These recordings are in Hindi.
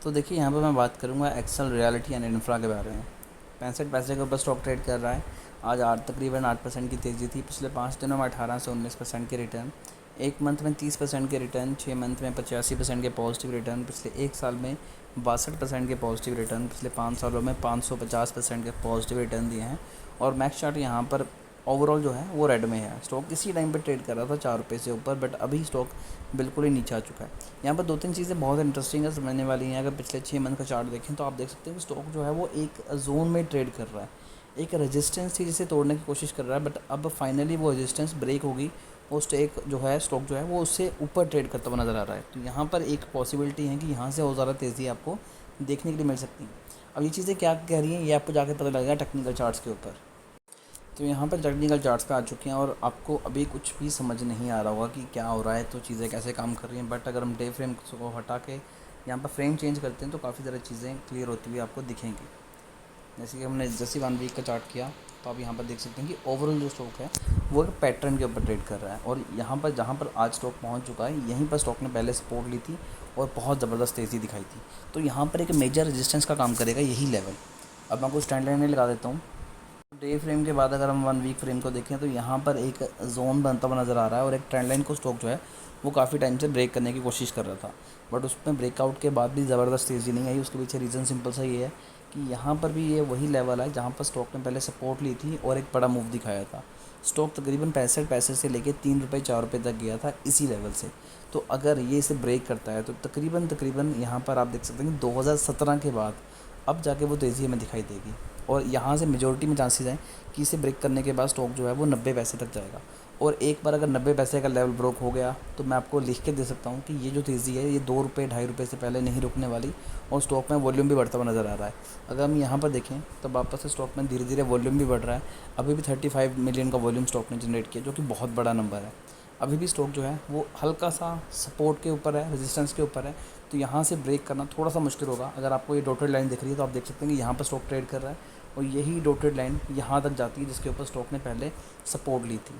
तो देखिए यहाँ पर मैं बात करूँगा एक्सेल रियलिटी एंड इंफ्रा के बारे में। 65 पैसे के ऊपर स्टॉक ट्रेड कर रहा है। आज तकरीबन 8% की तेज़ी थी। पिछले 5 दिनों में 18 से 19% के रिटर्न, एक मंथ में 30% के रिटर्न, 6 मंथ में 85% के पॉजिटिव रिटर्न, पिछले एक साल में 62% के पॉजिटिव रिटर्न, पिछले 5 सालों में 550% के पॉजिटिव रिटर्न दिए हैं। और मैक्स चार्ट यहाँ पर ओवरऑल जो है वो रेड में है। स्टॉक इसी टाइम पे ट्रेड कर रहा था 4 रुपये से ऊपर, बट अभी स्टॉक बिल्कुल ही नीचे आ चुका है। यहाँ पर 2-3 चीज़ें बहुत इंटरेस्टिंग है, समझने वाली हैं। अगर पिछले 6 मंथ का चार्ट देखें तो आप देख सकते हैं कि स्टॉक जो है वो एक जोन में ट्रेड कर रहा है। एक रेजिस्टेंस थी जिसे तोड़ने की कोशिश कर रहा है, बट अब फाइनली वो रेजिस्टेंस ब्रेक होगी और स्टॉक जो है वो उससे ऊपर ट्रेड करता हुआ नज़र आ रहा है। तो यहाँ पर एक पॉसिबिलिटी है कि यहाँ से और ज़्यादा तेज़ी आपको देखने के लिए मिल सकती है। अब ये चीज़ें क्या कह रही हैं ये आपको जाकर पता लगेगा टेक्निकल चार्ट्स के ऊपर। तो यहाँ पर टेक्निकल चार्ट्स पे आ चुके हैं और आपको अभी कुछ भी समझ नहीं आ रहा होगा कि क्या हो रहा है, तो चीज़ें कैसे काम कर रही हैं। बट अगर हम डे फ्रेम को हटा के यहाँ पर फ्रेम चेंज करते हैं तो काफ़ी ज़्यादा चीज़ें क्लियर होती हुई आपको दिखेंगी। जैसे कि हमने जैसे 1 वीक का चार्ट किया तो आप यहाँ पर देख सकते हैं कि ओवरऑल जो स्टॉक है वो एक पैटर्न के ऊपर ट्रेड कर रहा है। और यहाँ पर जहाँ पर आज स्टॉक पहुँच चुका है, यहीं पर स्टॉक ने पहले सपोर्ट ली थी और बहुत ज़बरदस्त तेज़ी दिखाई थी। तो यहाँ पर एक मेजर रेजिस्टेंस का काम करेगा यही लेवल। अब मैं आपको स्टैंड लाइन में लगा देता हूँ। डे फ्रेम के बाद अगर हम 1 वीक फ्रेम को देखें तो यहाँ पर एक जोन बनता हुआ नज़र आ रहा है और एक ट्रेंड लाइन को स्टॉक जो है वो काफ़ी टाइम से ब्रेक करने की कोशिश कर रहा था, बट उसमें ब्रेकआउट के बाद भी ज़बरदस्त तेज़ी नहीं आई। उसके पीछे रीज़न सिंपल सा ये है कि यहाँ पर भी ये वही लेवल है जहाँ पर स्टॉक ने पहले सपोर्ट ली थी और एक बड़ा मूव दिखाया था। स्टॉक तकरीबन 65 पैसे से लेके 3 रुपये 4 रुपये तक गया था इसी लेवल से। तो अगर ये इसे ब्रेक करता है तो तकरीबन यहाँ पर आप देख सकते हैं कि 2017 के बाद अब जाके वो तेज़ी हमें दिखाई देगी। और यहाँ से मेजोरिटी में चांसेस हैं कि इसे ब्रेक करने के बाद स्टॉक जो है वो 90 पैसे तक जाएगा। और एक बार अगर 90 पैसे का लेवल ब्रोक हो गया तो मैं आपको लिख के दे सकता हूँ कि ये जो तेज़ी है ये 2 रुपये 2.5 रुपये से पहले नहीं रुकने वाली। और स्टॉक में वॉल्यूम भी बढ़ता हुआ नज़र आ रहा है। अगर हम यहाँ पर देखें तो वापस से स्टॉक में धीरे धीरे वॉल्यूम भी बढ़ रहा है। अभी भी 35 मिलियन का वॉल्यूम स्टॉक ने जनरेट किया, जो कि बहुत बड़ा नंबर है। अभी भी स्टॉक जो है वो हल्का सा सपोर्ट के ऊपर है, रेजिस्टेंस के ऊपर है। तो यहाँ से ब्रेक करना थोड़ा सा मुश्किल होगा। अगर आपको ये डॉटेड लाइन दिख रही है तो आप देख सकते हैं कि यहाँ पर स्टॉक ट्रेड कर रहा है और यही डॉटेड लाइन यहाँ तक जाती है जिसके ऊपर स्टॉक ने पहले सपोर्ट ली थी।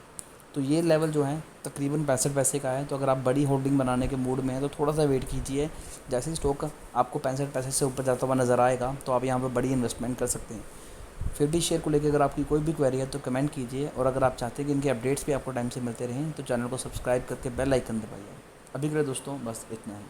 तो ये लेवल जो है तकरीबन 65 पैसे का है। तो अगर आप बड़ी होल्डिंग बनाने के मूड में हैं तो थोड़ा सा वेट कीजिए। जैसे ही स्टॉक आपको 65 पैसे से ऊपर जाता हुआ नज़र आएगा तो आप यहाँ पर बड़ी इन्वेस्टमेंट कर सकते हैं। फिर भी शेयर को लेकर अगर आपकी कोई भी क्वेरी है तो कमेंट कीजिए। और अगर आप चाहते हैं कि इनके अपडेट्स भी आपको टाइम से मिलते रहें तो चैनल को सब्सक्राइब करके बेल आइकन दबाइए। अभी के लिए दोस्तों बस इतना ही।